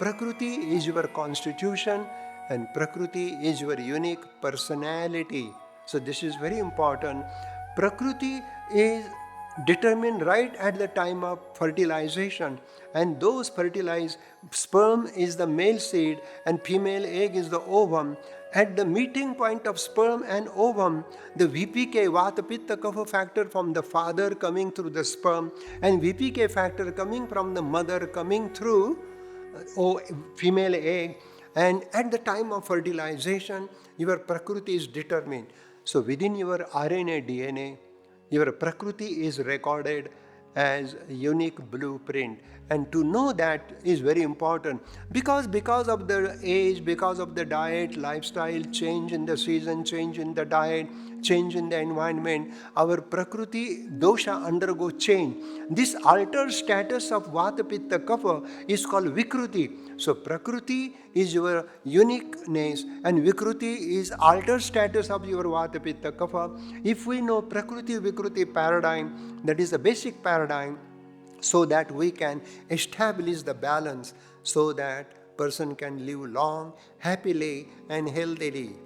Prakruti is your constitution and Prakruti is your unique personality. So this is very important. Prakruti is determined right at the time of fertilization, and those fertilized sperm is the male seed and female egg is the ovum. At the meeting point of sperm and ovum, the VPK, Vata Pitta Kapha factor from the father coming through the sperm and VPK factor coming from the mother coming through female egg, and at the time of fertilization your Prakruti is determined. So within your RNA DNA your Prakruti is recorded as a unique blueprint, and to know that is very important because of the age, because of the diet, lifestyle, change in the season, change in the diet, change in the environment, our Prakruti dosha undergo change. This altered status of Vata Pitta Kapha is called Vikruti. So Prakruti is your uniqueness and Vikruti is altered status of your Vata Pitta Kapha. If we know Prakruti Vikruti paradigm, that is the basic paradigm, so that we can establish the balance so that person can live long, happily and healthily.